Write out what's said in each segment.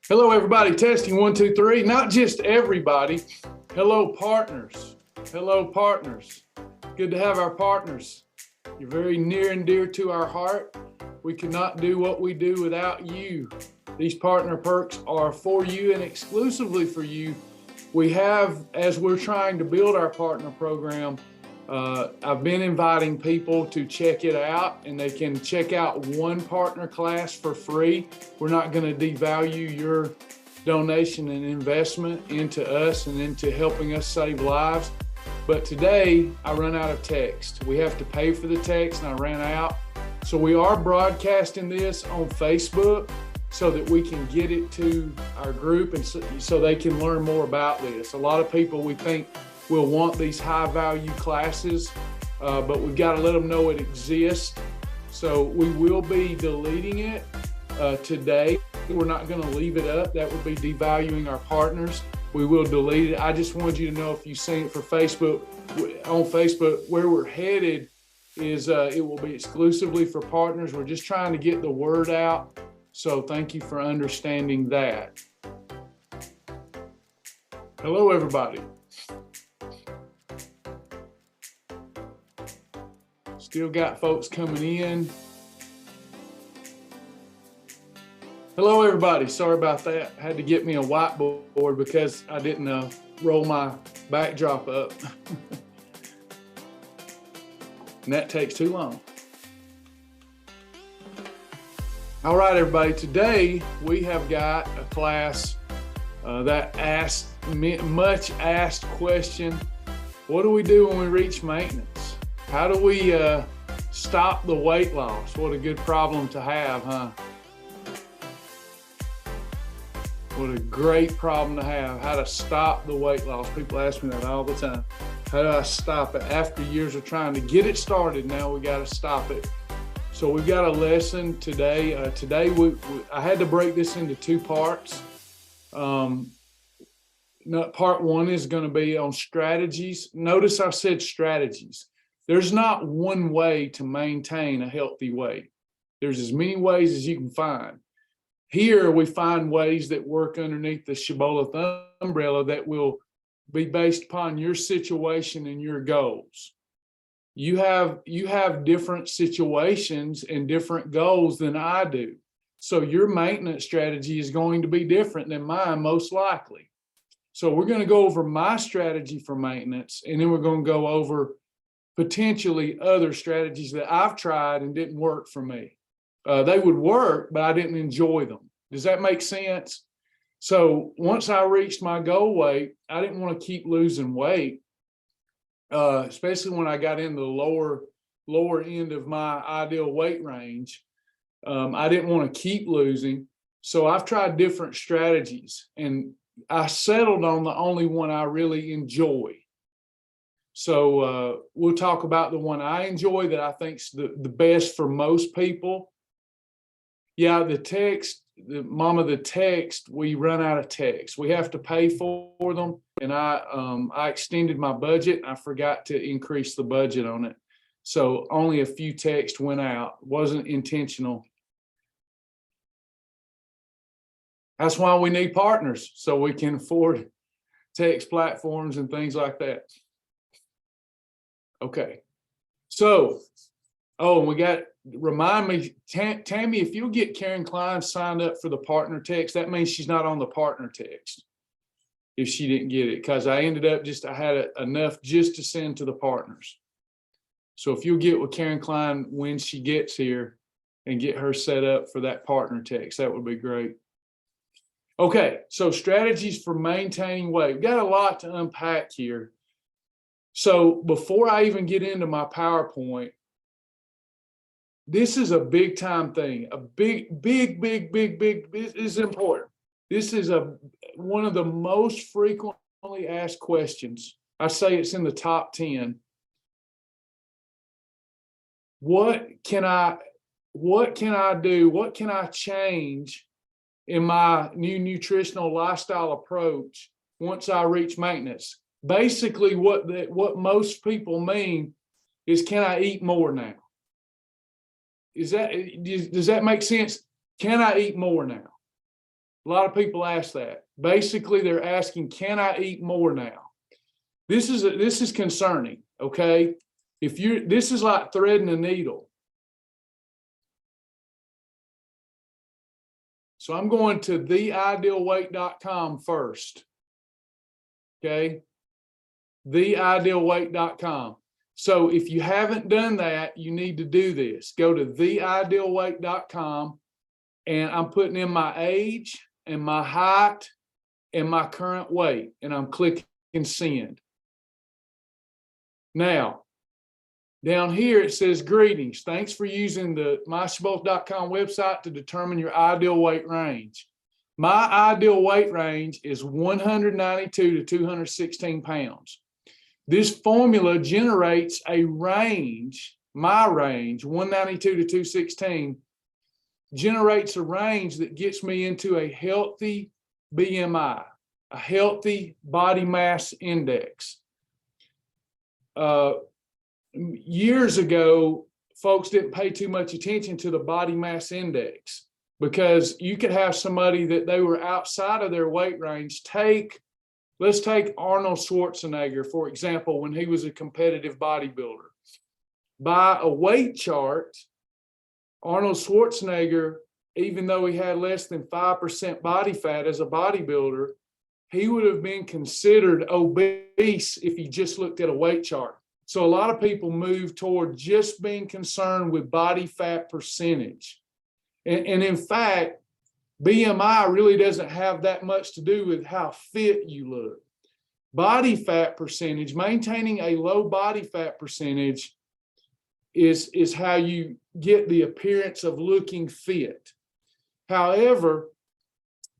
Hello, everybody. Testing 1, 2, 3. Not just everybody. Hello, partners. Hello, partners. Good to have our partners. You're very near and dear to our heart. We could not do what we do without you. These partner perks are for you and exclusively for you. We have, as we're trying to build our partner program, I've been inviting people to check it out, and they can check out one partner class for free. We're not going to devalue your donation and investment into us and into helping us save lives. But today I run out of text. We have to pay for the text, and I ran out. So we are broadcasting this on Facebook so that we can get it to our group and so they can learn more about this. A lot of people, we think, will want these high value classes, but we've got to let them know it exists. So we will be deleting it today. We're not going to leave it up. That would be devaluing our partners. We will delete it. I just wanted you to know, if you've seen it for Facebook, on Facebook, where we're headed is it will be exclusively for partners. We're just trying to get the word out. So thank you for understanding that. Hello, everybody. Still got folks coming in. Hello, everybody. Sorry about that. Had to get me a whiteboard because I didn't roll my backdrop up. And that takes too long. All right, everybody. Today we have got a class that asked much asked question. What do we do when we reach maintenance? How do we stop the weight loss? What a good problem to have, huh? What a great problem to have. How to stop the weight loss. People ask me that all the time. How do I stop it? After years of trying to get it started, now we got to stop it. So we've got a lesson today. I had to break this into two parts. Part one is going to be on strategies. Notice I said strategies. There's not one way to maintain a healthy weight. There's as many ways as you can find. Here we find ways that work underneath the Shibboleth umbrella that will be based upon your situation and your goals. You have different situations and different goals than I do. So your maintenance strategy is going to be different than mine, most likely. So we're going to go over my strategy for maintenance, and then we're going to go over potentially other strategies that I've tried and didn't work for me. They would work, but I didn't enjoy them. Does that make sense? So once I reached my goal weight, I didn't want to keep losing weight, especially when I got in the lower end of my ideal weight range. I didn't want to keep losing. So I've tried different strategies, and I settled on the only one I really enjoy. So we'll talk about the one I enjoy that I think's the best for most people. Yeah, the text, we run out of text. We have to pay for them. And I extended my budget. I forgot to increase the budget on it. So only a few texts went out. Wasn't intentional. That's why we need partners, so we can afford text platforms and things like that. Okay, so, remind me, Tammy, if you'll get Karen Klein signed up for the partner text, that means she's not on the partner text if she didn't get it, because I ended up I had enough just to send to the partners. So if you'll get with Karen Klein when she gets here and get her set up for that partner text, that would be great. Okay, so strategies for maintaining weight. We've got a lot to unpack here. So before I even get into my PowerPoint, this is a big time thing, a big, this is important. This is one of the most frequently asked questions. I say it's in the top 10. What can I do? What can I change in my new nutritional lifestyle approach once I reach maintenance? Basically, what most people mean is, can I eat more now? Does that make sense? Can I eat more now? A lot of people ask that. Basically, they're asking, can I eat more now? This is concerning, okay? This is like threading a needle. So I'm going to theidealweight.com first, okay? Theidealweight.com. So if you haven't done that, you need to do this. Go to theidealweight.com, and I'm putting in my age and my height and my current weight, and I'm clicking send. Now, down here it says, greetings. Thanks for using the myshibboleth.com website to determine your ideal weight range. My ideal weight range is 192 to 216 pounds. This formula generates a range, my range, 192 to 216, generates a range that gets me into a healthy BMI, a healthy body mass index. Years ago, folks didn't pay too much attention to the body mass index, because you could have somebody that they were outside of their weight range. Let's take Arnold Schwarzenegger, for example, when he was a competitive bodybuilder. By a weight chart, Arnold Schwarzenegger, even though he had less than 5% body fat as a bodybuilder, he would have been considered obese if you just looked at a weight chart. So a lot of people move toward just being concerned with body fat percentage. And in fact, BMI really doesn't have that much to do with how fit you look. Body fat percentage, maintaining a low body fat percentage is how you get the appearance of looking fit. However,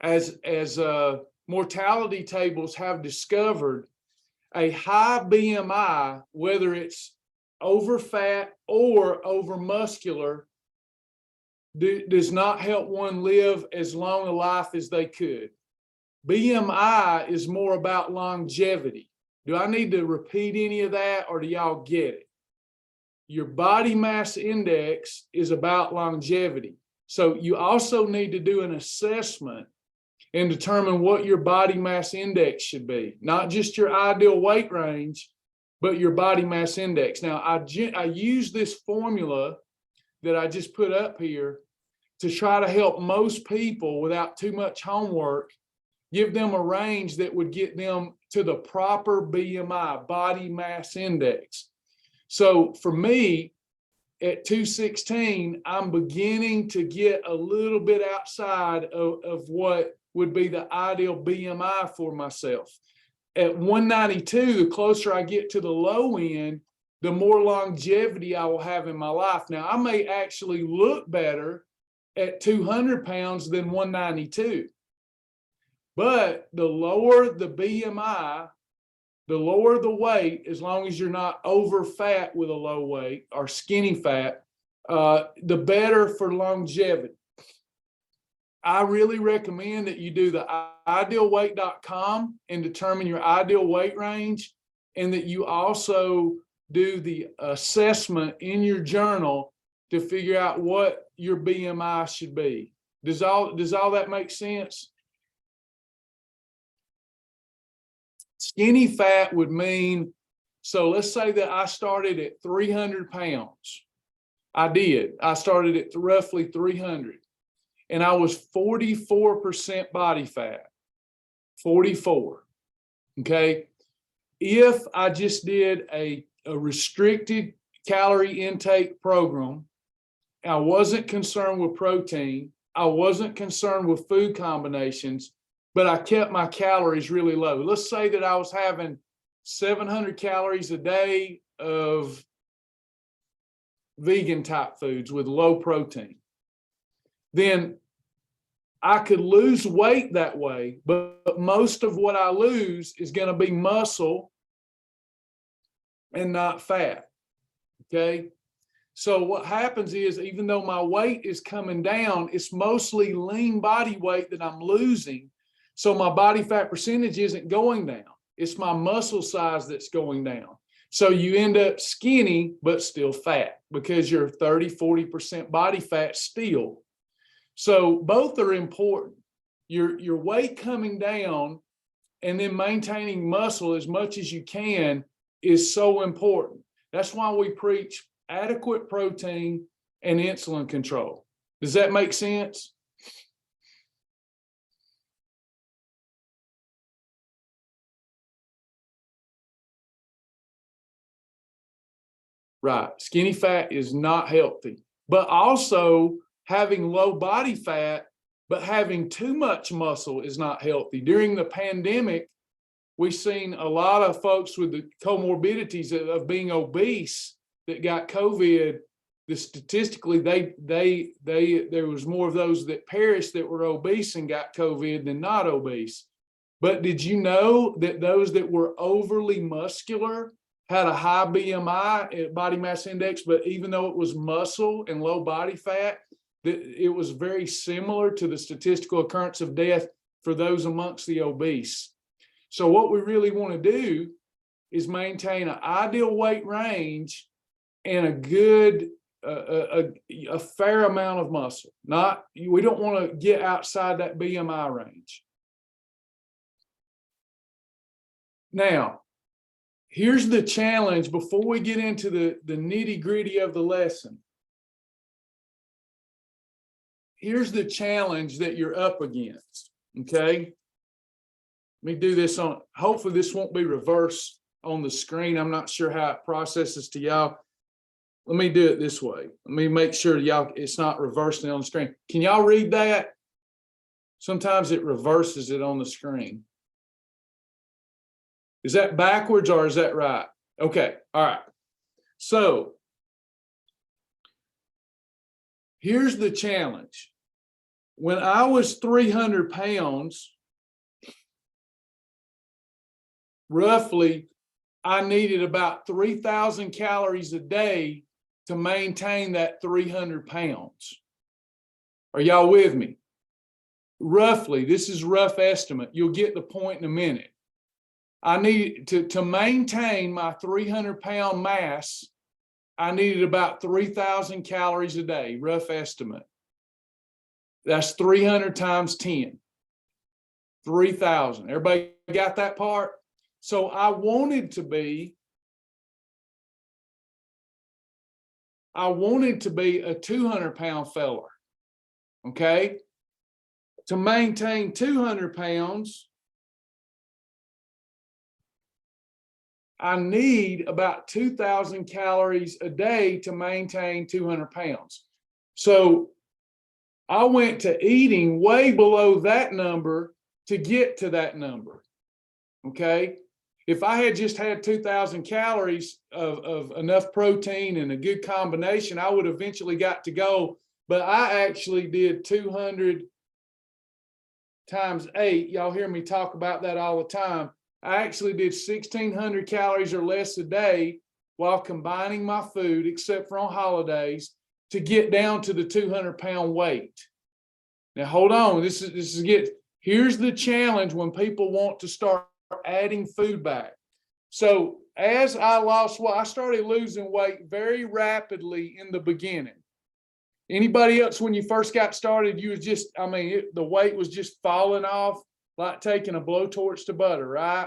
as mortality tables have discovered, a high BMI, whether it's over fat or over muscular, does not help one live as long a life as they could. BMI is more about longevity. Do I need to repeat any of that, or do y'all get it? Your body mass index is about longevity. So you also need to do an assessment and determine what your body mass index should be. Not just your ideal weight range, but your body mass index. Now, I use this formula that I just put up here to try to help most people without too much homework, give them a range that would get them to the proper BMI, body mass index. So for me, at 216, I'm beginning to get a little bit outside of what would be the ideal BMI for myself. At 192, the closer I get to the low end, the more longevity I will have in my life. Now, I may actually look better at 200 pounds than 192. But the lower the BMI, the lower the weight, as long as you're not over fat with a low weight or skinny fat, the better for longevity. I really recommend that you do the idealweight.com and determine your ideal weight range, and that you also do the assessment in your journal to figure out what your BMI should be. Does all that make sense? Skinny fat would mean, so let's say that I started at 300 pounds. I started at roughly 300, and I was 44% body fat, 44, okay? If I just did a restricted calorie intake program, I wasn't concerned with protein, I wasn't concerned with food combinations, but I kept my calories really low. Let's say that I was having 700 calories a day of vegan type foods with low protein. Then I could lose weight that way, but most of what I lose is going to be muscle and not fat, okay? So what happens is, even though my weight is coming down, it's mostly lean body weight that I'm losing. So my body fat percentage isn't going down. It's my muscle size that's going down. So you end up skinny, but still fat, because you're 30, 40% body fat still. So both are important. your weight coming down and then maintaining muscle as much as you can is so important. That's why we preach adequate protein and insulin control. Does that make sense? Right. Skinny fat is not healthy, but also having low body fat, but having too much muscle is not healthy. During the pandemic, we've seen a lot of folks with the comorbidities of being obese that got COVID. Statistically, there was more of those that perished that were obese and got COVID than not obese. But did you know that those that were overly muscular had a high BMI, body mass index, but even though it was muscle and low body fat, that it was very similar to the statistical occurrence of death for those amongst the obese. So what we really want to do is maintain an ideal weight range and a good, a fair amount of muscle. We don't want to get outside that BMI range. Now, here's the challenge before we get into the nitty-gritty of the lesson. Here's the challenge that you're up against, okay? Let me do this on, hopefully this won't be reversed on the screen. I'm not sure how it processes to y'all. Let me do it this way. Let me make sure y'all, it's not reversing on the screen. Can y'all read that? Sometimes it reverses it on the screen. Is that backwards or is that right? Okay, all right. So here's the challenge. When I was 300 pounds, roughly, I needed about 3,000 calories a day to maintain that 300 pounds. Are y'all with me? Roughly, this is rough estimate. You'll get the point in a minute. I need to maintain my 300-pound mass, I needed about 3,000 calories a day, rough estimate. That's 300 times 10. 3,000. Everybody got that part? So I wanted to be a 200-pound fella, okay? To maintain 200 pounds, I need about 2,000 calories a day to maintain 200 pounds. So I went to eating way below that number to get to that number, okay? If I had just had 2,000 calories of enough protein and a good combination, I would eventually got to go, but I actually did 200 times 8. Y'all hear me talk about that all the time. I actually did 1,600 calories or less a day while combining my food, except for on holidays, to get down to the 200-pound weight. Now, hold on. Here's the challenge when people want to start adding food back. So as I lost weight, I started losing weight very rapidly in the beginning. Anybody else, when you first got started, you was just, the weight was just falling off like taking a blowtorch to butter, right?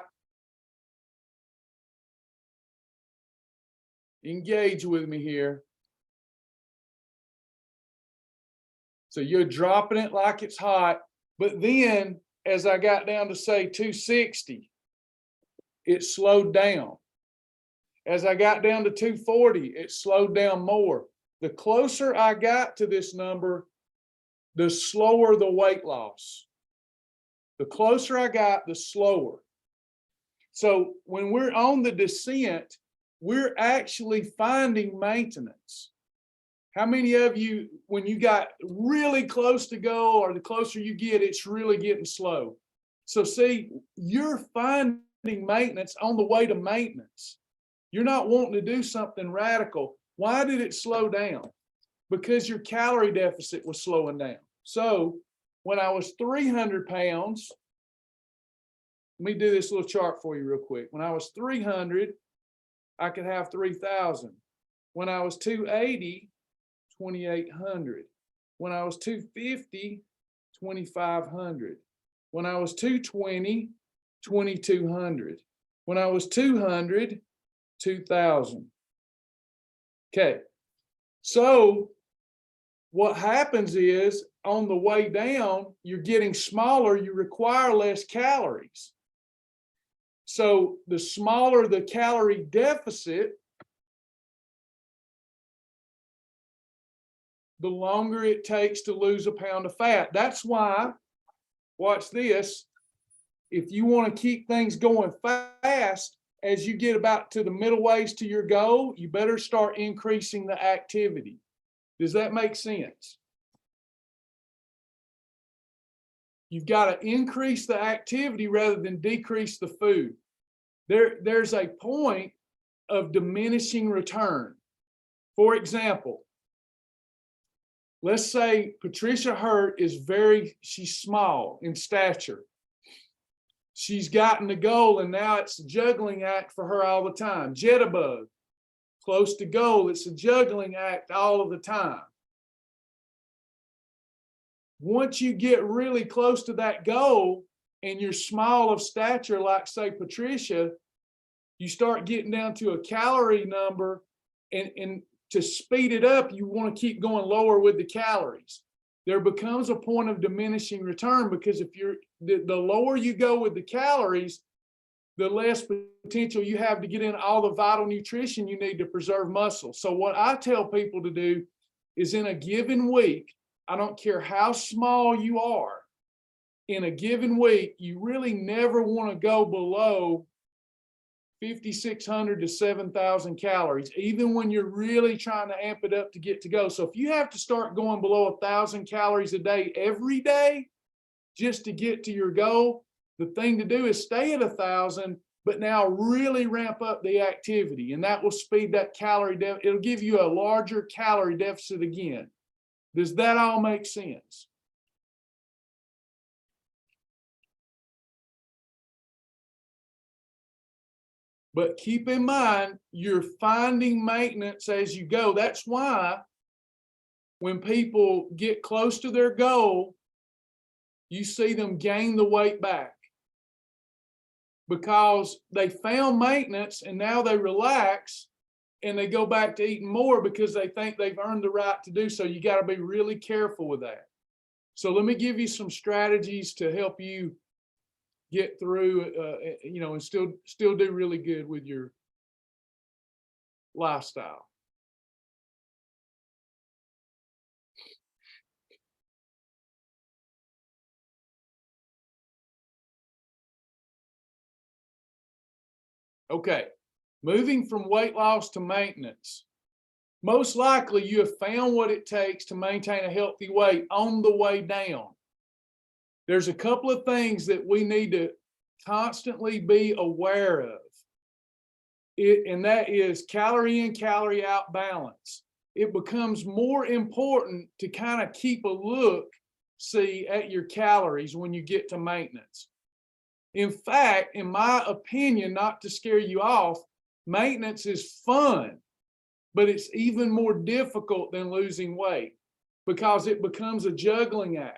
Engage with me here. So you're dropping it like it's hot, but then as I got down to say 260, it slowed down. As I got down to 240, it slowed down more. The closer I got to this number, the slower the weight loss. The closer I got, the slower. So when we're on the descent, we're actually finding maintenance. How many of you, when you got really close to go, or the closer you get, it's really getting slow? So see, you're finding maintenance on the way to maintenance. You're not wanting to do something radical. Why did it slow down? Because your calorie deficit was slowing down. So when I was 300 pounds, let me do this little chart for you real quick. When I was 300, I could have 3,000. When I was 280, 2,800. When I was 250, 2,500. When I was 220, 2,200. When I was 200, 2,000. Okay. So what happens is on the way down, you're getting smaller, you require less calories. So the smaller the calorie deficit, the longer it takes to lose a pound of fat. That's why, watch this, if you want to keep things going fast, as you get about to the middle ways to your goal, you better start increasing the activity. Does that make sense? You've got to increase the activity rather than decrease the food. There's a point of diminishing return. For example, let's say Patricia Hurt is she's small in stature. She's gotten the goal and now it's a juggling act for her all the time. Jitterbug, close to goal, it's a juggling act all of the time. Once you get really close to that goal and you're small of stature, like say Patricia, you start getting down to a calorie number, and to speed it up, you want to keep going lower with the calories. There becomes a point of diminishing return, because if the lower you go with the calories, the less potential you have to get in all the vital nutrition you need to preserve muscle. So what I tell people to do is, in a given week, I don't care how small you are, in a given week, you really never want to go below 5,600 to 7,000 calories, even when you're really trying to amp it up to get to go. So if you have to start going below 1,000 calories a day every day just to get to your goal, the thing to do is stay at 1,000, but now really ramp up the activity, and that will speed that calorie deficit. It'll give you a larger calorie deficit again. Does that all make sense? But keep in mind, you're finding maintenance as you go. That's why when people get close to their goal, you see them gain the weight back, because they found maintenance and now they relax and they go back to eating more because they think they've earned the right to do so. You got to be really careful with that. So let me give you some strategies to help you get through, and still do really good with your lifestyle. Okay, moving from weight loss to maintenance. Most likely you have found what it takes to maintain a healthy weight on the way down. There's a couple of things that we need to constantly be aware of. And that is calorie in, calorie out balance. It becomes more important to kind of keep a look-see at your calories when you get to maintenance. In fact, in my opinion, not to scare you off, maintenance is fun, but it's even more difficult than losing weight, because it becomes a juggling act.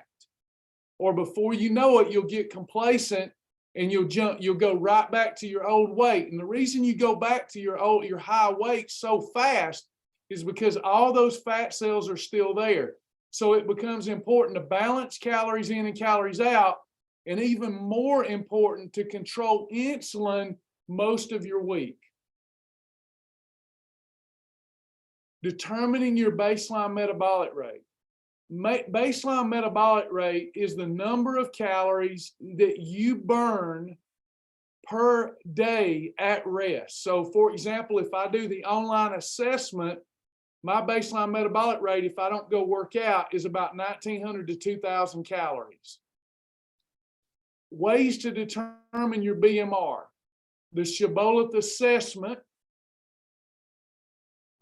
Or before you know it, you'll get complacent and you'll go right back to your old weight. And the reason you go back to your high weight so fast is because all those fat cells are still there. So it becomes important to balance calories in and calories out, and even more important to control insulin most of your week. Determining your baseline metabolic rate. Baseline metabolic rate is the number of calories that you burn per day at rest. So for example, if I do the online assessment, my baseline metabolic rate, if I don't go work out, is about 1,900 to 2,000 calories. Ways to determine your BMR. The Shibboleth assessment,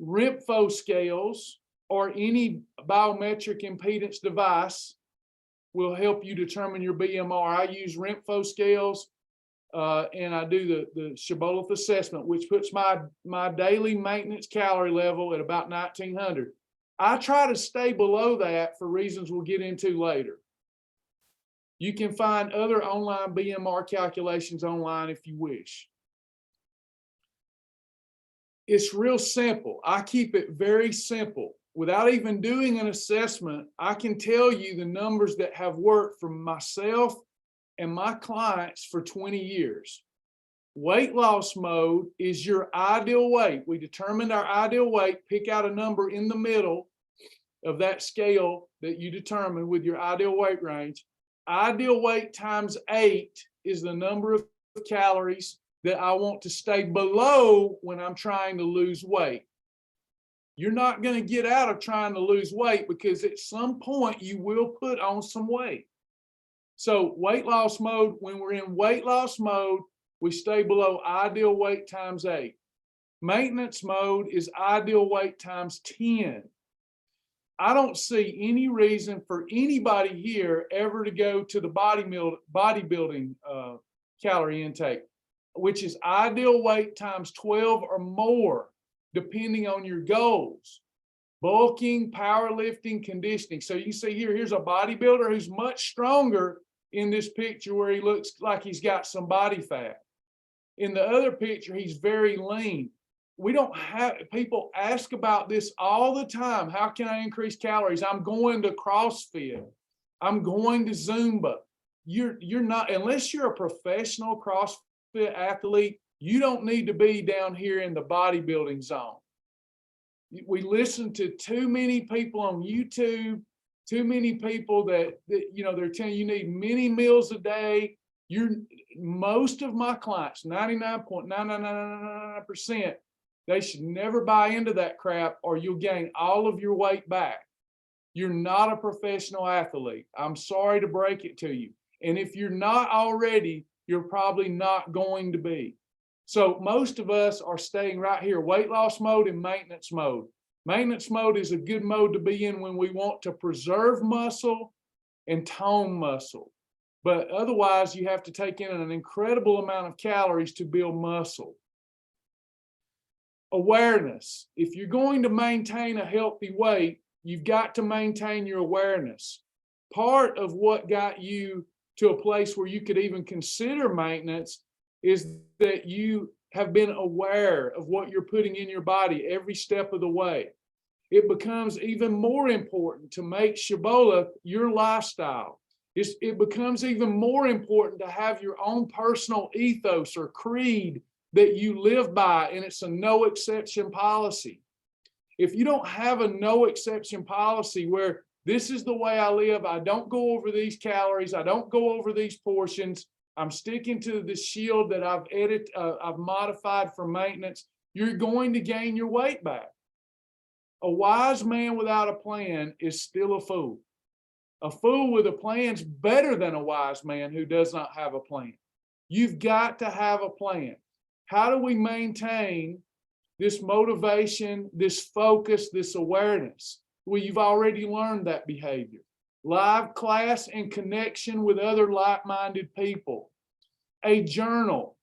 Rimfo scales, or any biometric impedance device will help you determine your BMR. I use Rimfo scales, and I do the Shibboleth assessment, which puts my daily maintenance calorie level at about 1,900. I try to stay below that for reasons we'll get into later. You can find other online BMR calculations online if you wish. It's real simple. I keep it very simple. Without even doing an assessment, I can tell you the numbers that have worked for myself and my clients for 20 years. Weight loss mode is your ideal weight. We determined our ideal weight, pick out a number in the middle of that scale that you determine with your ideal weight range. Ideal weight times 8 is the number of calories that I want to stay below when I'm trying to lose weight. You're not going to get out of trying to lose weight because at some point you will put on some weight. So weight loss mode, when we're in weight loss mode, we stay below ideal weight times 8. Maintenance mode is ideal weight times 10. I don't see any reason for anybody here ever to go to the bodybuilding calorie intake, which is ideal weight times 12 or more, depending on your goals. Bulking, powerlifting, conditioning. So you see here, here's a bodybuilder who's much stronger in this picture where he looks like he's got some body fat. In the other picture, he's very lean. We don't have, people ask about this all the time. How can I increase calories? I'm going to CrossFit. I'm going to Zumba. You're not, unless you're a professional CrossFit athlete, you don't need to be down here in the bodybuilding zone. We listen to too many people on YouTube, too many people that you know, they're telling you need many meals a day. Most of my clients, 99.999%, they should never buy into that crap or you'll gain all of your weight back. You're not a professional athlete. I'm sorry to break it to you. And if you're not already, you're probably not going to be. So most of us are staying right here, weight loss mode and maintenance mode. Maintenance mode is a good mode to be in when we want to preserve muscle and tone muscle. But otherwise, you have to take in an incredible amount of calories to build muscle. Awareness. If you're going to maintain a healthy weight, you've got to maintain your awareness. Part of what got you to a place where you could even consider maintenance is that you have been aware of what you're putting in your body every step of the way. It becomes even more important to make Shibboleth your lifestyle. It becomes even more important to have your own personal ethos or creed that you live by, and it's a no exception policy. If you don't have a no exception policy where this is the way I live, I don't go over these calories, I don't go over these portions, I'm sticking to the shield that I've modified for maintenance, you're going to gain your weight back. A wise man without a plan is still a fool. A fool with a plan is better than a wise man who does not have a plan. You've got to have a plan. How do we maintain this motivation, this focus, this awareness? Well, you've already learned that behavior. Live class and connection with other like-minded people. A journal.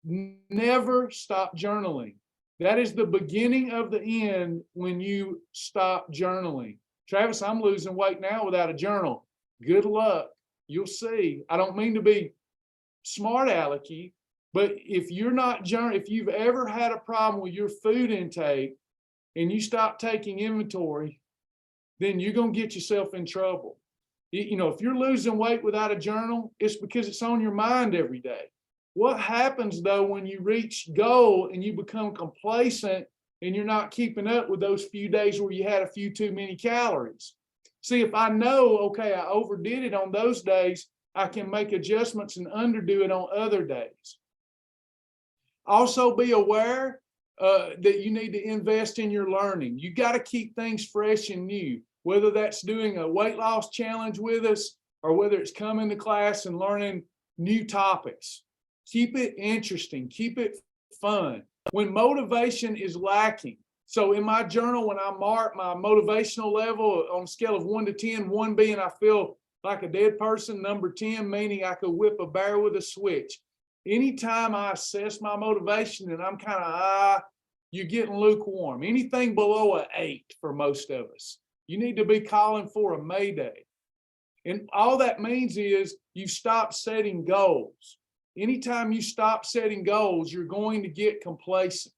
Never stop journaling. That is the beginning of the end when you stop journaling. Travis, I'm losing weight now without a journal. Good luck. You'll see. I don't mean to be smart alecky, but if you're not journaling, if you've ever had a problem with your food intake and you stop taking inventory, then you're going to get yourself in trouble. You know, if you're losing weight without a journal, it's because it's on your mind every day. What happens though when you reach goal and you become complacent and you're not keeping up with those few days where you had a few too many calories? See, if I know, okay, I overdid it on those days, I can make adjustments and underdo it on other days. Also be aware that you need to invest in your learning. You got to keep things fresh and new, whether that's doing a weight loss challenge with us or whether it's coming to class and learning new topics. Keep it interesting, keep it fun. When motivation is lacking, so in my journal, when I mark my motivational level on a scale of 1 to 10, 1 being I feel like a dead person, number 10 meaning I could whip a bear with a switch. Anytime I assess my motivation and I'm kind of, you're getting lukewarm. Anything below an 8 for most of us, you need to be calling for a mayday. And all that means is you stop setting goals. Anytime you stop setting goals, you're going to get complacent.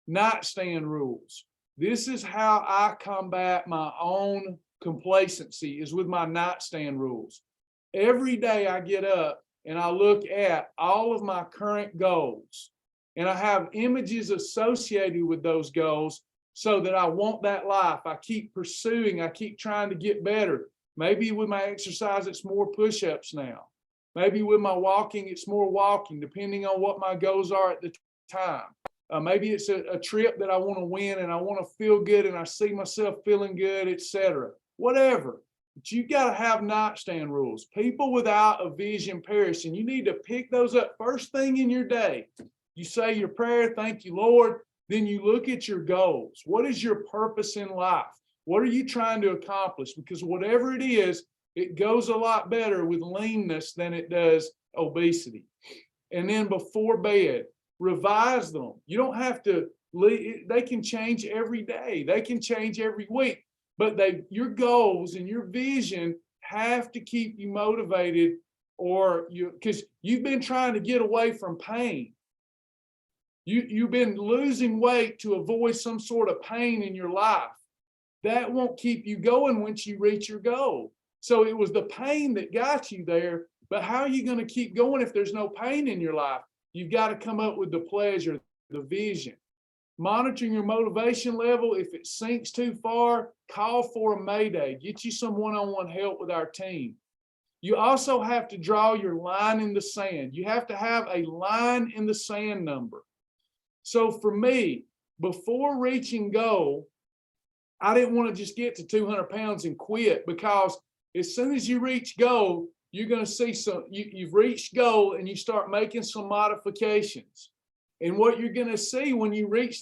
Nightstand rules. This is how I combat my own complacency, is with my nightstand rules. Every day I get up and I look at all of my current goals, and I have images associated with those goals so that I want that life. I keep pursuing, I keep trying to get better. Maybe with my exercise, it's more push-ups now. Maybe with my walking, it's more walking, depending on what my goals are at the time. Maybe it's a trip that I want to win and I want to feel good and I see myself feeling good, etc. Whatever. But you got to have nightstand rules. People without a vision perish, and you need to pick those up first thing in your day. You say your prayer, thank you, Lord. Then you look at your goals. What is your purpose in life? What are you trying to accomplish? Because whatever it is, it goes a lot better with leanness than it does obesity. And then before bed, revise them. You don't have to, they can change every day. They can change every week. But your goals and your vision have to keep you motivated, or because you've been trying to get away from pain. You've been losing weight to avoid some sort of pain in your life. That won't keep you going once you reach your goal. So it was the pain that got you there, but how are you going to keep going if there's no pain in your life? You've got to come up with the pleasure, the vision. Monitoring your motivation level. If it sinks too far, call for a mayday. Get you some one-on-one help with our team. You also have to draw your line in the sand. You have to have a line in the sand number. So for me, before reaching goal, I didn't want to just get to 200 pounds and quit, because as soon as you reach goal, you're going to see you've reached goal and you start making some modifications. And what you're going to see when you reach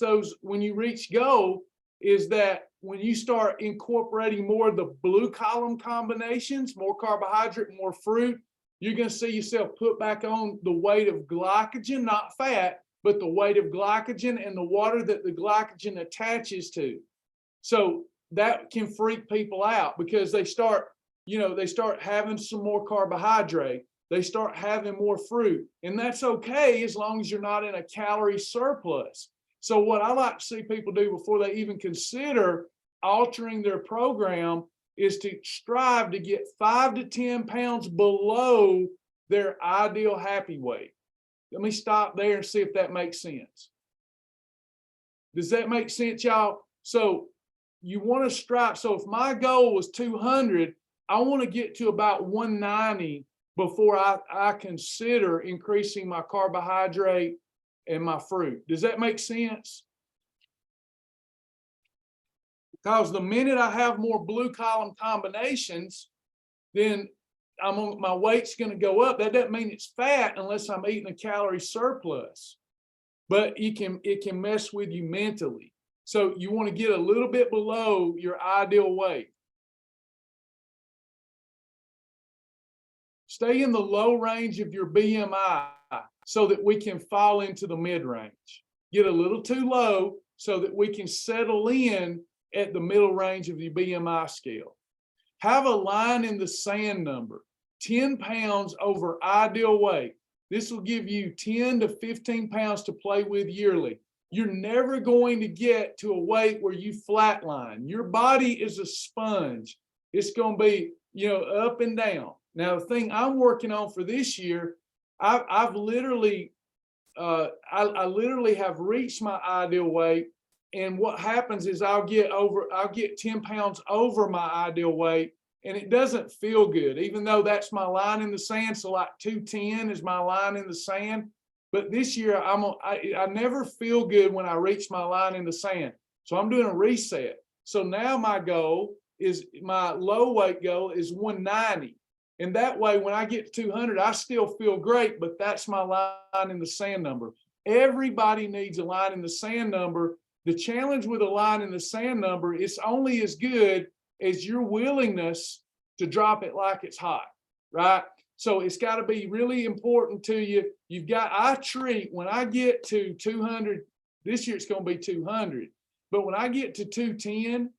goal is that when you start incorporating more of the blue column combinations, more carbohydrate, more fruit, you're going to see yourself put back on the weight of glycogen, not fat, but the weight of glycogen and the water that the glycogen attaches to. So that can freak people out, because they start having some more carbohydrate. They start having more fruit, and that's okay as long as you're not in a calorie surplus. So what I like to see people do before they even consider altering their program is to strive to get 5 to 10 pounds below their ideal happy weight. Let me stop there and see if that makes sense. Does that make sense, y'all? So you want to strive. So if my goal was 200, I want to get to about 190 before I consider increasing my carbohydrate and my fruit. Does that make sense? Because the minute I have more blue column combinations, then my weight's going to go up. That doesn't mean it's fat unless I'm eating a calorie surplus, but it can mess with you mentally. So you want to get a little bit below your ideal weight. Stay in the low range of your BMI so that we can fall into the mid-range. Get a little too low so that we can settle in at the middle range of the BMI scale. Have a line in the sand number, 10 pounds over ideal weight. This will give you 10 to 15 pounds to play with yearly. You're never going to get to a weight where you flatline. Your body is a sponge. It's going to be, up and down. Now, the thing I'm working on for this year, I literally have reached my ideal weight. And what happens is I'll get 10 pounds over my ideal weight, and it doesn't feel good, even though that's my line in the sand. So like 210 is my line in the sand. But this year I never feel good when I reach my line in the sand. So I'm doing a reset. So now my low weight goal is 190. And that way, when I get to 200, I still feel great, but that's my line in the sand number. Everybody needs a line in the sand number. The challenge with a line in the sand number is only as good as your willingness to drop it like it's hot, right? So it's got to be really important to you. I treat, when I get to 200, this year it's going to be 200, but when I get to 210,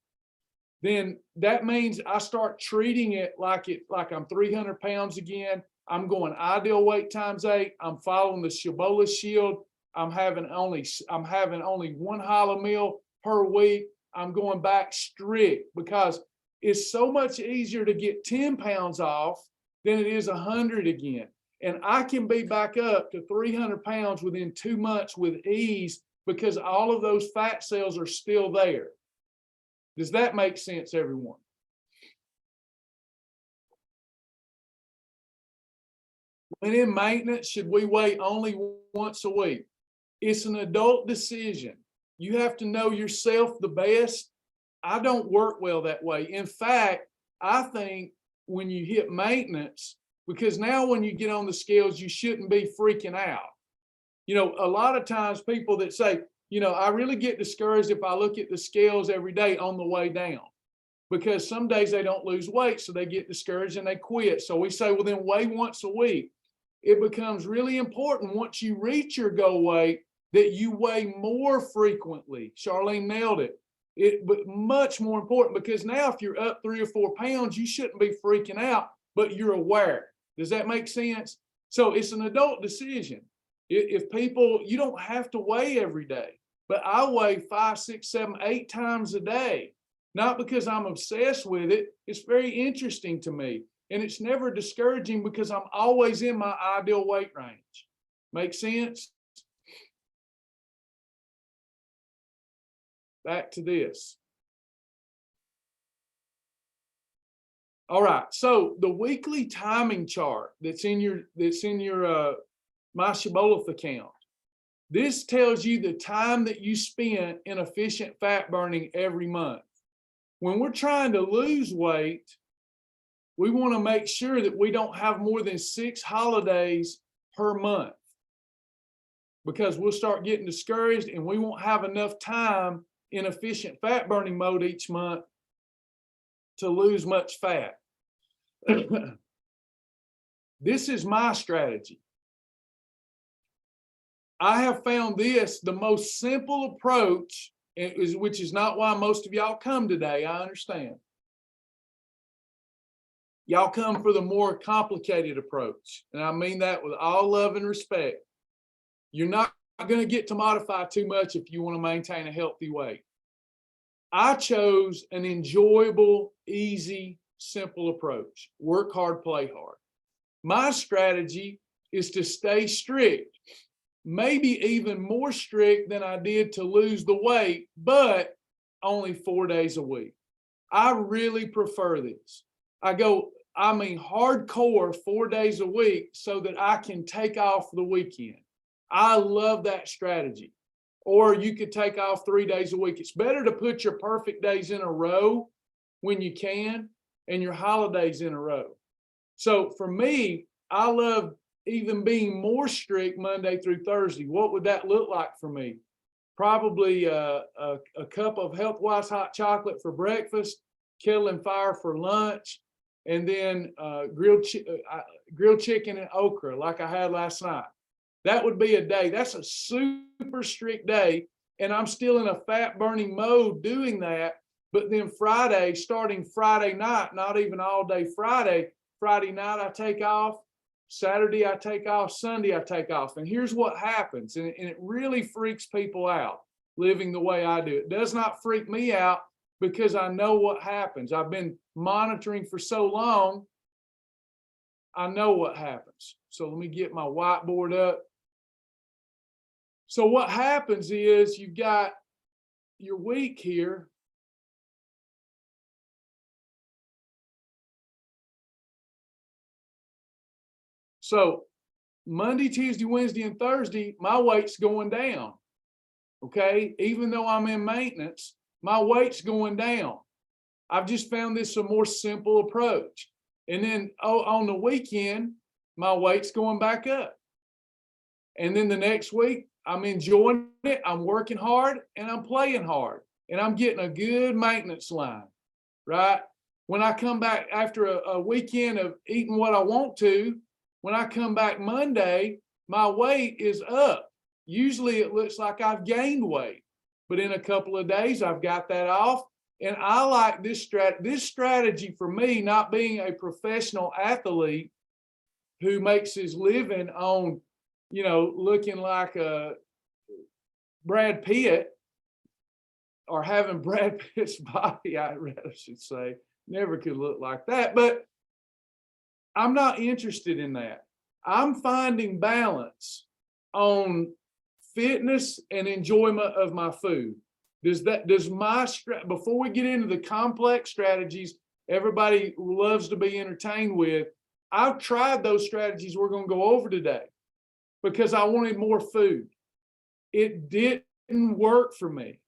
then that means I start treating it like I'm 300 pounds again. I'm going ideal weight times 8. I'm following the Shibboleth shield. I'm having only one hollow meal per week. I'm going back strict because it's so much easier to get 10 pounds off than it is 100 again. And I can be back up to 300 pounds within 2 months with ease because all of those fat cells are still there. Does that make sense, everyone? When in maintenance, should we weigh only once a week? It's an adult decision. You have to know yourself the best. I don't work well that way. In fact, I think when you hit maintenance, because now when you get on the scales, you shouldn't be freaking out. You know, a lot of times people that say, you know, I really get discouraged if I look at the scales every day on the way down, because some days they don't lose weight, so they get discouraged and they quit. So we say, well, then weigh once a week. It becomes really important once you reach your goal weight that you weigh more frequently. Charlene nailed it. But much more important, because now if you're up 3 or 4 pounds, you shouldn't be freaking out, but you're aware. Does that make sense? So it's an adult decision. If people, you don't have to weigh every day, but I weigh 5, 6, 7, 8 times a day, not because I'm obsessed with it. It's very interesting to me. And it's never discouraging because I'm always in my ideal weight range. Make sense? Back to this. All right. So the weekly timing chart that's in your My Shibboleth account. This tells you the time that you spent in efficient fat burning every month. When we're trying to lose weight, we want to make sure that we don't have more than 6 holidays per month, because we'll start getting discouraged and we won't have enough time in efficient fat burning mode each month to lose much fat. This is my strategy. I have found this the most simple approach, which is not why most of y'all come today. I understand. Y'all come for the more complicated approach. And I mean that with all love and respect. You're not going to get to modify too much if you want to maintain a healthy weight. I chose an enjoyable, easy, simple approach. Work hard, play hard. My strategy is to stay strict, maybe even more strict than I did to lose the weight, but only 4 days a week. I really prefer this. I mean hardcore 4 days a week so that I can take off the weekend. I love that strategy. Or you could take off 3 days a week. It's better to put your perfect days in a row when you can and your holidays in a row. So for me, I love even being more strict Monday through Thursday. What would that look like for me? Probably a cup of Health-Wise hot chocolate for breakfast, kettle and fire for lunch, and then grilled chicken and okra like I had last night. That would be a day. That's a super strict day, and I'm still in a fat burning mode doing that. But then Friday, starting Friday night, not even all day Friday night I take off, Saturday I take off, Sunday I take off. And here's what happens, and it really freaks people out living the way I do. It does not freak me out because I know what happens. I've been monitoring for so long, I know what happens. So let me get my whiteboard up. So what happens is you've got your week here. So Monday, Tuesday, Wednesday, and Thursday, my weight's going down. Okay. Even though I'm in maintenance, my weight's going down. I've just found this a more simple approach. And then on the weekend, my weight's going back up. And then the next week, I'm enjoying it. I'm working hard and I'm playing hard. And I'm getting a good maintenance line, right? When I come back after a weekend of eating what I want to, when I come back Monday, my weight is up. Usually it looks like I've gained weight, but in a couple of days, I've got that off And I like this strategy for me, not being a professional athlete who makes his living on, looking like a Brad Pitt or having Brad Pitt's body, I should say. Never could look like that. But I'm not interested in that. I'm finding balance on fitness and enjoyment of my food. Before we get into the complex strategies everybody loves to be entertained with, I've tried those strategies we're going to go over today because I wanted more food. It didn't work for me.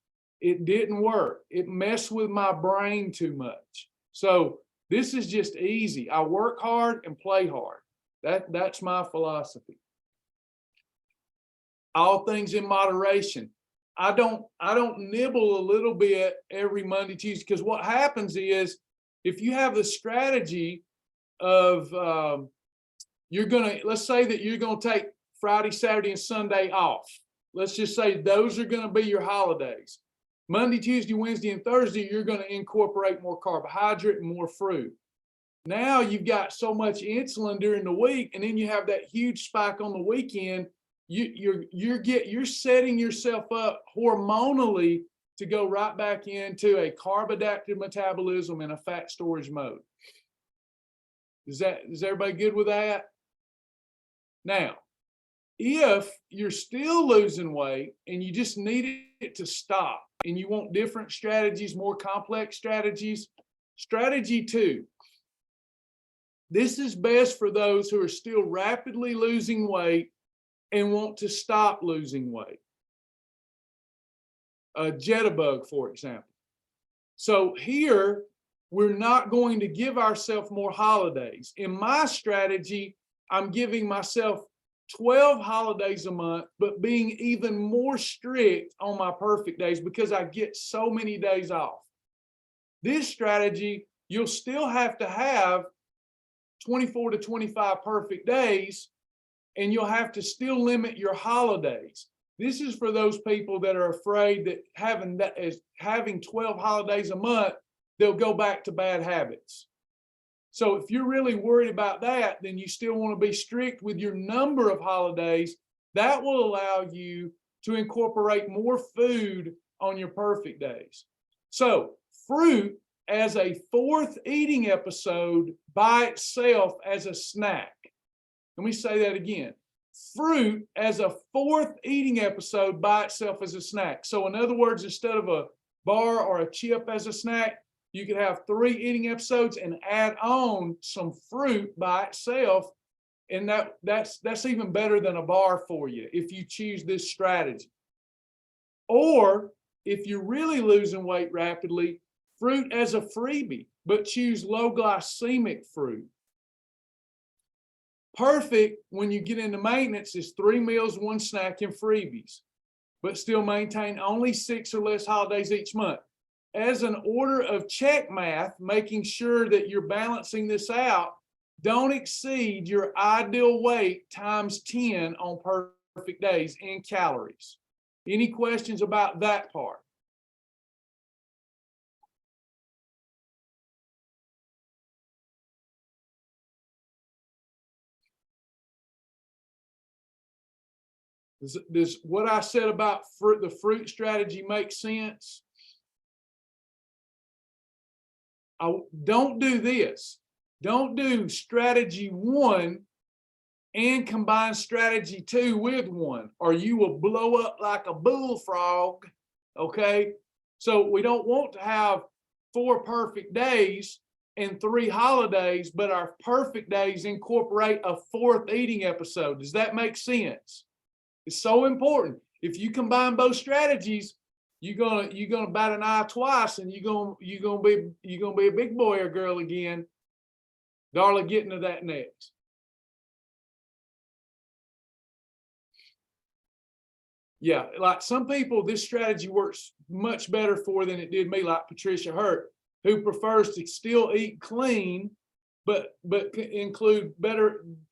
It didn't work. It messed with my brain too much. So this is just easy. I work hard and play hard. That's my philosophy. All things in moderation. I don't nibble a little bit every Monday, Tuesday, because what happens is if you have the strategy of let's say that you're gonna take Friday, Saturday, and Sunday off. Let's just say those are gonna be your holidays. Monday, Tuesday, Wednesday, and Thursday, you're gonna incorporate more carbohydrate and more fruit. Now you've got so much insulin during the week, and then you have that huge spike on the weekend. You're setting yourself up hormonally to go right back into a carb-adapted metabolism and a fat storage mode. Is everybody good with that? Now, if you're still losing weight and you just need it to stop and you want different strategies, more complex strategies, strategy 2. This is best for those who are still rapidly losing weight and want to stop losing weight. A jitterbug, for example. So here, we're not going to give ourselves more holidays. In my strategy, I'm giving myself 12 holidays a month, but being even more strict on my perfect days because I get so many days off. This strategy, you'll still have to have 24 to 25 perfect days, and you'll have to still limit your holidays. This is for those people that are afraid that having 12 holidays a month, they'll go back to bad habits. So if you're really worried about that, then you still want to be strict with your number of holidays. That will allow you to incorporate more food on your perfect days. So fruit as a 4th eating episode by itself as a snack. Let me say that again. Fruit as a 4th eating episode by itself as a snack. So in other words, instead of a bar or a chip as a snack, you could have 3 eating episodes and add on some fruit by itself. And that's even better than a bar for you if you choose this strategy. Or if you're really losing weight rapidly, fruit as a freebie, but choose low glycemic fruit. Perfect when you get into maintenance is 3 meals, 1 snack, and freebies, but still maintain only 6 or less holidays each month. As an order of check math, making sure that you're balancing this out, don't exceed your ideal weight times 10 on perfect days in calories. Any questions about that part? Does what I said about the fruit strategy make sense? Don't do this. Don't do strategy 1 and combine strategy 2 with 1, or you will blow up like a bullfrog, okay? So we don't want to have 4 perfect days and 3 holidays, but our perfect days incorporate a 4th eating episode. Does that make sense? It's so important. If you combine both strategies, you're gonna bat an eye twice, and you're gonna be a big boy or girl again. Darla, getting to that next. Yeah, like some people, this strategy works much better for than it did me, like Patricia Hurt, who prefers to still eat clean, but include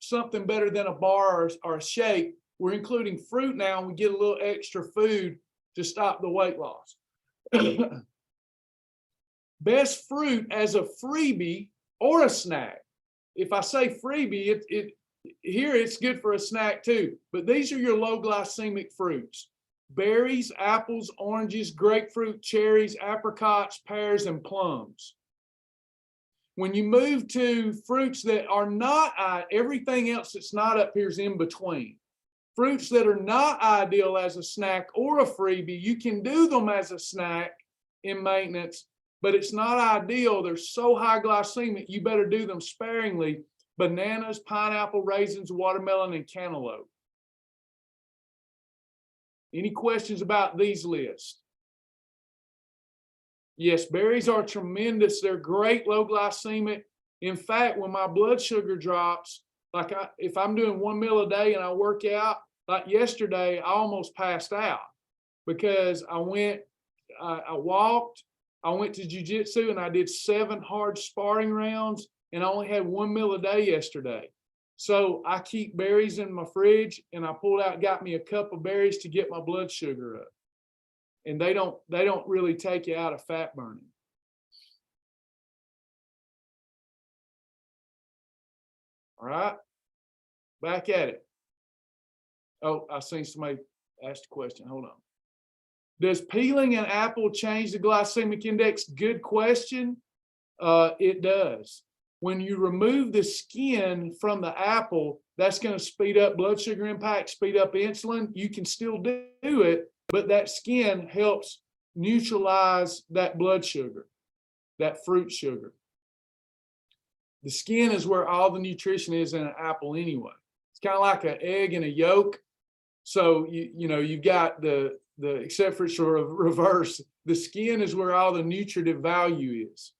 something better than a bar or a shake. We're including fruit now, and we get a little extra food to stop the weight loss. Best fruit as a freebie or a snack. If I say freebie, here it's good for a snack too, but these are your low glycemic fruits: berries, apples, oranges, grapefruit, cherries, apricots, pears, and plums. When you move to fruits that are not, everything else that's not up here is in between. Fruits that are not ideal as a snack or a freebie, you can do them as a snack in maintenance, but it's not ideal. They're so high glycemic, you better do them sparingly. Bananas, pineapple, raisins, watermelon, and cantaloupe. Any questions about these lists? Yes, berries are tremendous. They're great low glycemic. In fact, when my blood sugar drops, like if I'm doing 1 meal a day and I work out, like yesterday, I almost passed out because I walked, I went to jiu-jitsu and I did 7 hard sparring rounds and I only had 1 meal a day yesterday. So I keep berries in my fridge and I got me a cup of berries to get my blood sugar up. And they don't really take you out of fat burning. All right, back at it. Oh, I seen somebody asked a question. Hold on. Does peeling an apple change the glycemic index? Good question. It does. When you remove the skin from the apple, that's going to speed up blood sugar impact, speed up insulin. You can still do it, but that skin helps neutralize that blood sugar, that fruit sugar. The skin is where all the nutrition is in an apple anyway. It's kind of like an egg and a yolk. So, you've got the except for sort of reverse, the skin is where all the nutritive value is.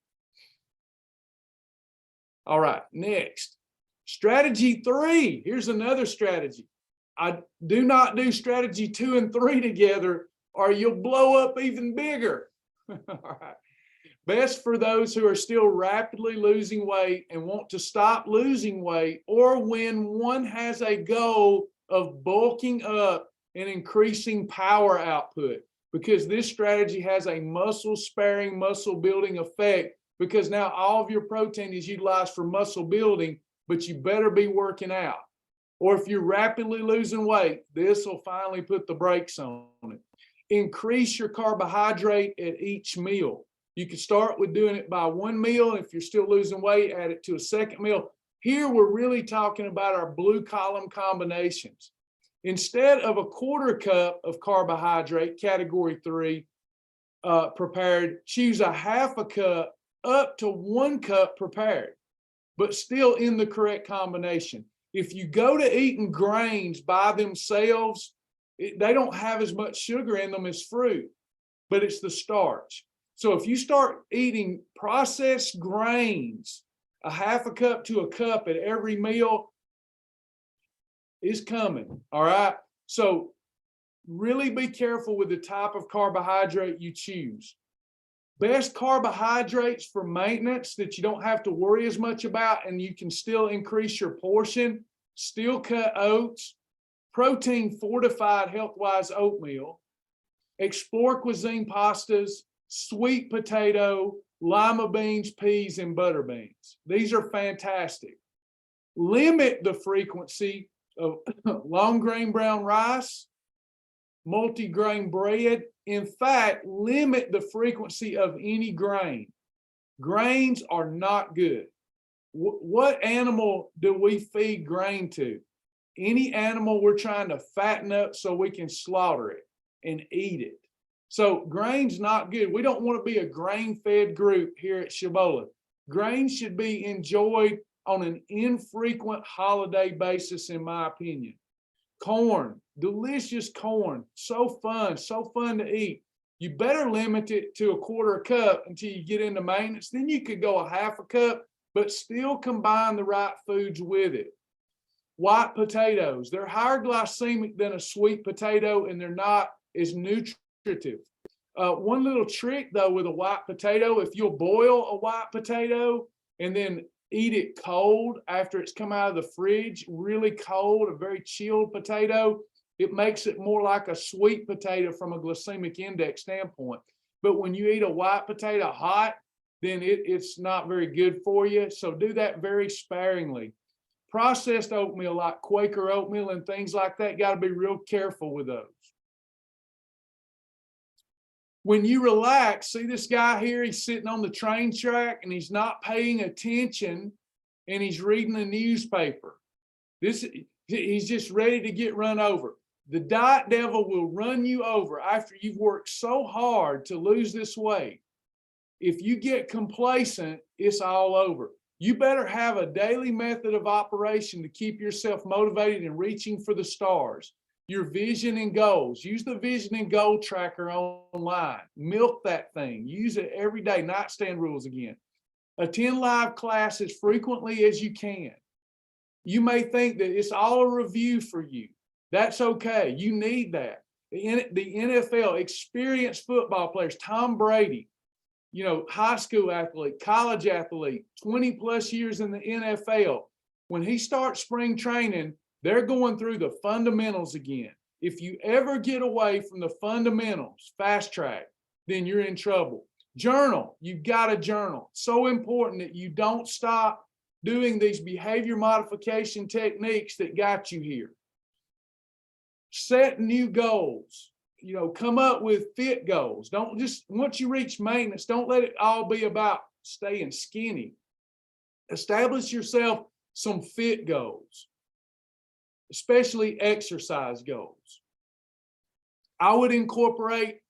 All right, next. Strategy 3. Here's another strategy. I do not do strategy 2 and 3 together or you'll blow up even bigger. All right. Best for those who are still rapidly losing weight and want to stop losing weight, or when one has a goal of bulking up and increasing power output, because this strategy has a muscle sparing, muscle building effect, because now all of your protein is utilized for muscle building, but you better be working out. Or if you're rapidly losing weight, this will finally put the brakes on it. Increase your carbohydrate at each meal. You can start with doing it by 1 meal. If you're still losing weight, add it to a second meal. Here, we're really talking about our blue column combinations. Instead of a 1/4 cup of carbohydrate, category 3, prepared, choose a 1/2 cup up to 1 cup prepared, but still in the correct combination. If you go to eating grains by themselves, they don't have as much sugar in them as fruit, but it's the starch. So if you start eating processed grains, a 1/2 cup to a cup at every meal is coming, all right? So really be careful with the type of carbohydrate you choose. Best carbohydrates for maintenance that you don't have to worry as much about and you can still increase your portion: steel cut oats, protein fortified health-wise oatmeal, Explore Cuisine pastas, sweet potato, lima beans, peas, and butter beans. These are fantastic. Limit the frequency of long grain brown rice, multi-grain bread. In fact, limit the frequency of any grain. Grains are not good. What animal do we feed grain to? Any animal we're trying to fatten up so we can slaughter it and eat it. So grain's not good. We don't want to be a grain-fed group here at Shibboleth. Grain should be enjoyed on an infrequent holiday basis, in my opinion. Corn, delicious corn, so fun to eat. You better limit it to a 1/4 cup until you get into maintenance. Then you could go a 1/2 cup, but still combine the right foods with it. White potatoes, they're higher glycemic than a sweet potato and they're not as nutritive. One little trick though with a white potato, if you'll boil a white potato and then eat it cold after it's come out of the fridge, really cold, a very chilled potato, it makes it more like a sweet potato from a glycemic index standpoint. But when you eat a white potato hot, then it's not very good for you. So do that very sparingly. Processed oatmeal like Quaker oatmeal and things like that, got to be real careful with those. When you relax, see this guy here, he's sitting on the train track and he's not paying attention and he's reading the newspaper. He's just ready to get run over. The diet devil will run you over after you've worked so hard to lose this weight. If you get complacent, it's all over. You better have a daily method of operation to keep yourself motivated and reaching for the stars. Your vision and goals. Use the vision and goal tracker online. Milk that thing. Use it every day. Nightstand rules again. Attend live classes frequently as you can. You may think that it's all a review for you. That's okay. You need that. The NFL, experienced football players, Tom Brady, high school athlete, college athlete, 20 plus years in the NFL. When he starts spring training, they're going through the fundamentals again. If you ever get away from the fundamentals, fast track, then you're in trouble. Journal. You've got to journal. So important that you don't stop doing these behavior modification techniques that got you here. Set new goals. Come up with fit goals. Don't just, once you reach maintenance, don't let it all be about staying skinny. Establish yourself some fit goals, especially exercise goals. I would incorporate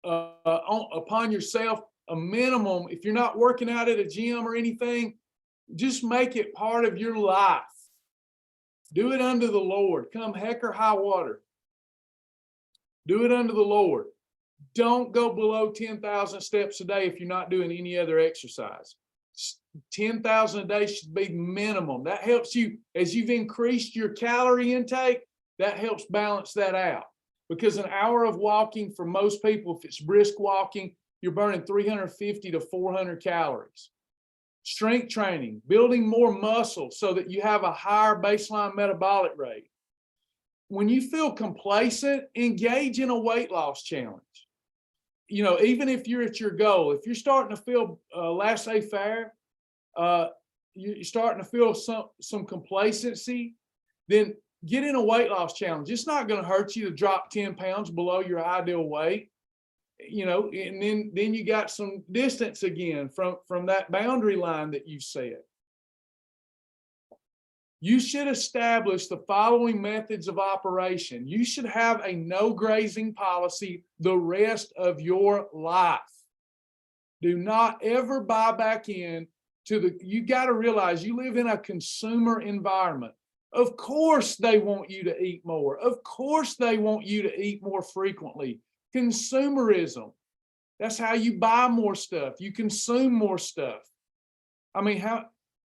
upon yourself a minimum. If you're not working out at a gym or anything, just make it part of your life. Do it unto the Lord. Come heck or high water. Do it unto the Lord. Don't go below 10,000 steps a day if you're not doing any other exercise. 10,000 a day should be minimum. That helps you, as you've increased your calorie intake, that helps balance that out. Because an hour of walking for most people, if it's brisk walking, you're burning 350 to 400 calories. Strength training, building more muscle so that you have a higher baseline metabolic rate. When you feel complacent, engage in a weight loss challenge. Even if you're at your goal, if you're starting to feel laissez-faire, you're starting to feel some complacency, then get in a weight loss challenge. It's not going to hurt you to drop 10 pounds below your ideal weight, and then you got some distance again from that boundary line that you set. You should establish the following methods of operation. You should have a no grazing policy the rest of your life. Do not ever buy back in to you got to realize you live in a consumer environment. Of course they want you to eat more. Of course they want you to eat more frequently. Consumerism. That's how you buy more stuff. You consume more stuff.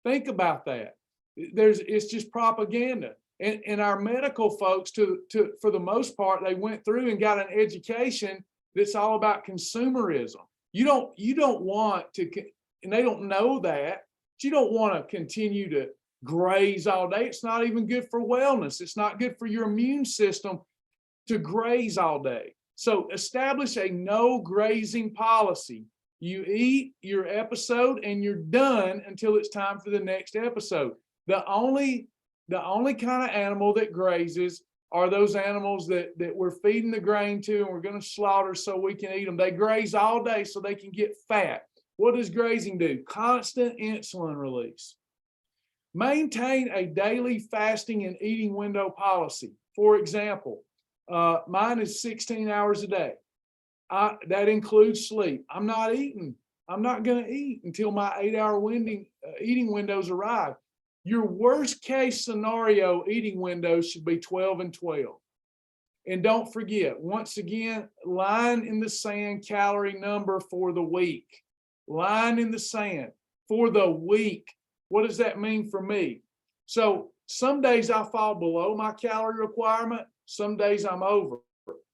Think about that. It's just propaganda. And our medical folks, for the most part, they went through and got an education that's all about consumerism. You don't want to, and they don't know that, but you don't want to continue to graze all day. It's not even good for wellness. It's not good for your immune system to graze all day. So establish a no grazing policy. You eat your episode and you're done until it's time for the next episode. The only kind of animal that grazes are those animals that we're feeding the grain to and we're going to slaughter so we can eat them. They graze all day so they can get fat. What does grazing do? Constant insulin release. Maintain a daily fasting and eating window policy. For example, mine is 16 hours a day. That includes sleep. I'm not eating. I'm not going to eat until my 8-hour eating windows arrive. Your worst case scenario eating windows should be 12 and 12. And don't forget, once again, line in the sand calorie number for the week. Line in the sand for the week. What does that mean for me? So some days I fall below my calorie requirement. Some days I'm over.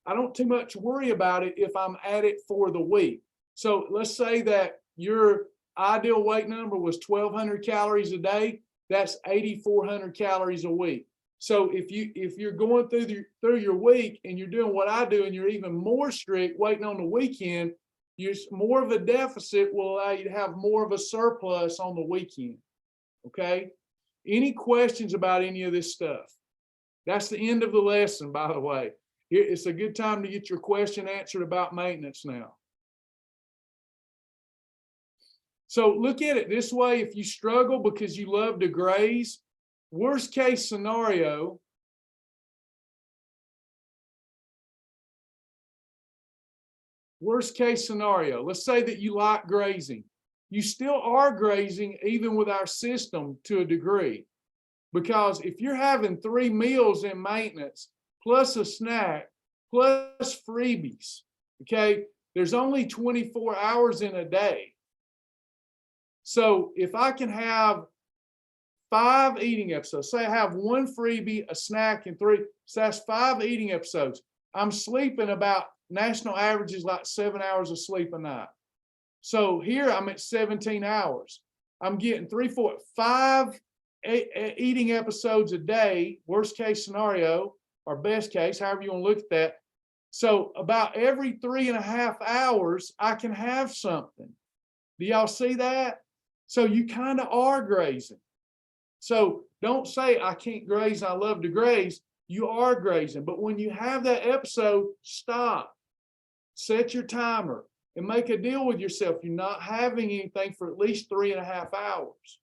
I don't too much worry about it if I'm at it for the week. So let's say that your ideal weight number was 1,200 calories a day. That's 8,400 calories a week. So if you're going through your week and you're doing what I do and you're even more strict waiting on the weekend, More of a deficit will allow you to have more of a surplus on the weekend. Okay? Any questions about any of this stuff? That's the end of the lesson, by the way. It's a good time to get your question answered about maintenance now. So look at it this way. If you struggle because you love to graze, worst case scenario, let's say that you like grazing. You still are grazing even with our system to a degree. Because if you're having 3 meals in maintenance, plus a snack, plus freebies, okay, there's only 24 hours in a day. So if I can have 5 eating episodes, say I have 1 freebie, a snack, and 3, so that's 5 eating episodes. I'm sleeping about, national average is like 7 hours of sleep a night. So here I'm at 17 hours. I'm getting 3, 4, 5 eating episodes a day, worst case scenario, or best case, however you want to look at that. So about every 3.5 hours, I can have something. Do y'all see that? So you kind of are grazing. So don't say I can't graze, I love to graze. You are grazing. But when you have that episode, stop. Set your timer and make a deal with yourself. You're not having anything for at least 3.5 hours.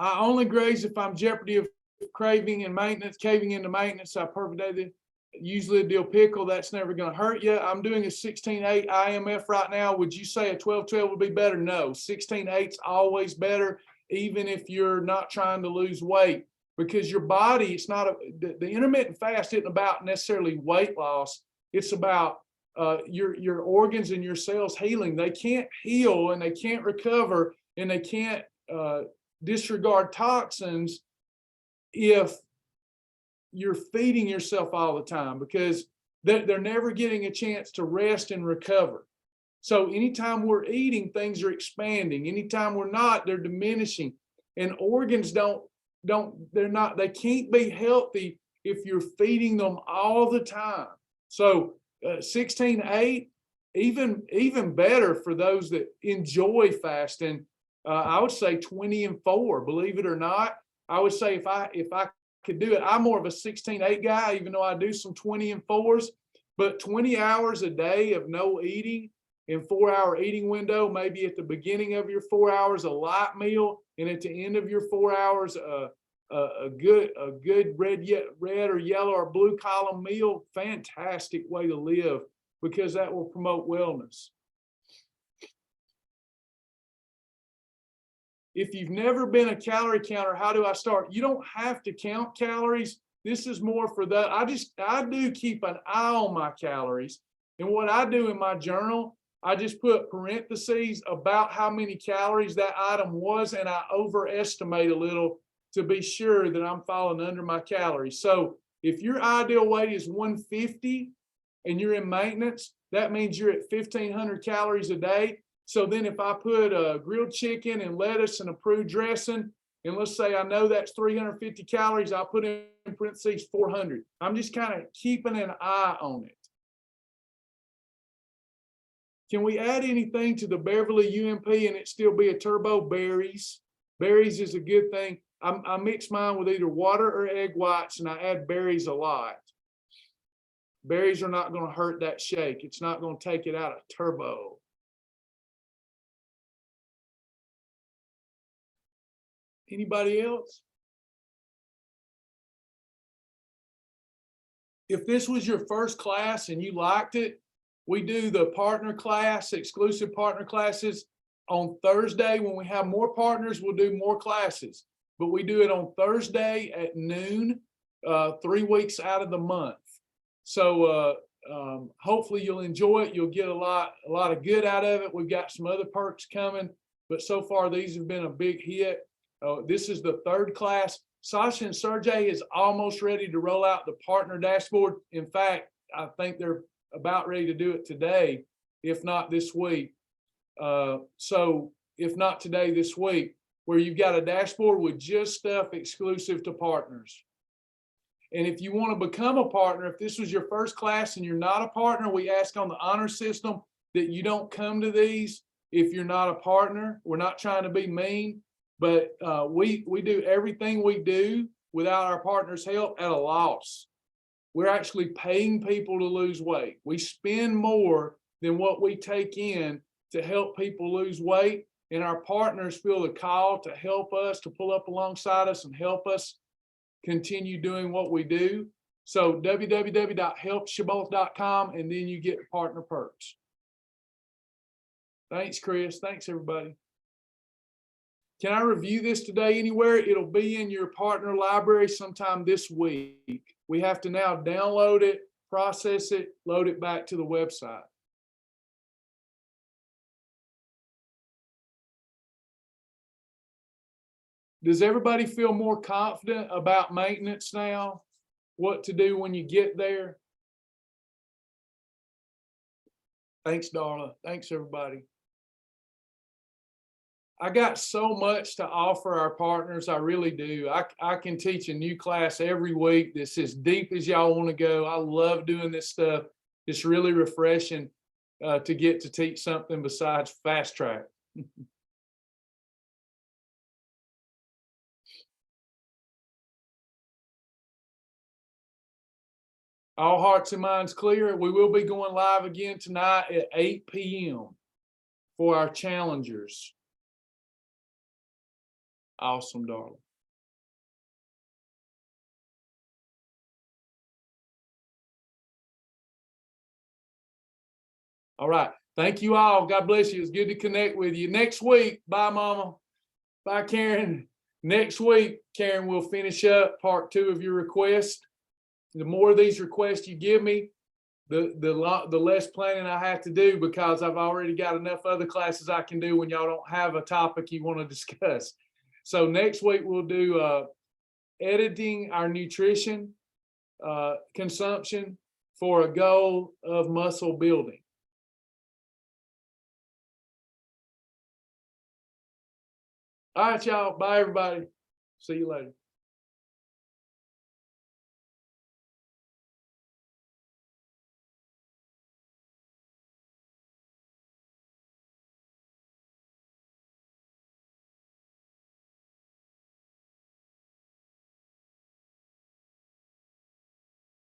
I only graze if I'm jeopardy of craving and maintenance, caving into maintenance. I perfect usually a dill pickle. That's never going to hurt you. I'm doing a 16-8 IMF right now. Would you say a 12-12 would be better? No, 16-8's always better, even if you're not trying to lose weight, because your body, it's not the intermittent fast isn't about necessarily weight loss. It's about your organs and your cells healing. They can't heal and they can't recover and they can't disregard toxins if you're feeding yourself all the time, because they're never getting a chance to rest and recover. So anytime we're eating, things are expanding. Anytime we're not, they're diminishing. And organs they can't be healthy if you're feeding them all the time. So 16-8, even better for those that enjoy fasting. I would say 20-4, believe it or not. I would say if I could do it, I'm more of a 16-8 guy, even though I do some 20-4s, but 20 hours a day of no eating in 4-hour eating window, maybe at the beginning of your 4 hours, a light meal, and at the end of your 4 hours, a good red or yellow or blue column meal. Fantastic way to live, because that will promote wellness. If you've never been a calorie counter, how do I start? You don't have to count calories. This is more for that. I do keep an eye on my calories. And what I do in my journal, I just put parentheses about how many calories that item was, and I overestimate a little to be sure that I'm falling under my calories. So if your ideal weight is 150 and you're in maintenance, that means you're at 1,500 calories a day. So then if I put a grilled chicken and lettuce and approved dressing, and let's say I know that's 350 calories, I'll put in parentheses 400. I'm just kind of keeping an eye on it. Can we add anything to the Beverly UMP and it still be a turbo? Berries. Berries is a good thing. I mix mine with either water or egg whites, and I add berries a lot. Berries are not going to hurt that shake. It's not going to take it out of turbo. Anybody else? If this was your first class and you liked it, we do the partner class, exclusive partner classes on Thursday. When we have more partners, we'll do more classes. But we do it on Thursday at noon, 3 weeks out of the month. So hopefully you'll enjoy it. You'll get a lot of good out of it. We've got some other perks coming, but so far these have been a big hit. This is the 3rd class. Sasha and Sergey is almost ready to roll out the partner dashboard. In fact, I think they're about ready to do it today, if not this week. So if not today, this week, where you've got a dashboard with just stuff exclusive to partners. And if you want to become a partner, if this was your first class and you're not a partner, we ask on the honor system that you don't come to these if you're not a partner. We're not trying to be mean, but we do everything we do without our partners' help at a loss. We're actually paying people to lose weight. We spend more than what we take in to help people lose weight, and our partners feel the call to help us, to pull up alongside us and help us continue doing what we do. So www.helpshibboleth.com, and then you get partner perks. Thanks, Chris. Thanks, everybody. Can I review this today anywhere? It'll be in your partner library sometime this week. We have to now download it, process it, load it back to the website. Does everybody feel more confident about maintenance now? What to do when you get there? Thanks, Darla. Thanks, everybody. I got so much to offer our partners. I really do. I can teach a new class every week that's as deep as y'all want to go. I love doing this stuff. It's really refreshing to get to teach something besides fast track. All hearts and minds clear. We will be going live again tonight at 8 p.m. for our challengers. Awesome, darling. All right. Thank you all. God bless you. It's good to connect with you. Next week, bye, Mama. Bye, Karen. Next week, Karen, we'll finish up part 2 of your request. The more of these requests you give me, the less planning I have to do, because I've already got enough other classes I can do when y'all don't have a topic you want to discuss. So next week we'll do editing our nutrition consumption for a goal of muscle building. All right, y'all. Bye, everybody. See you later.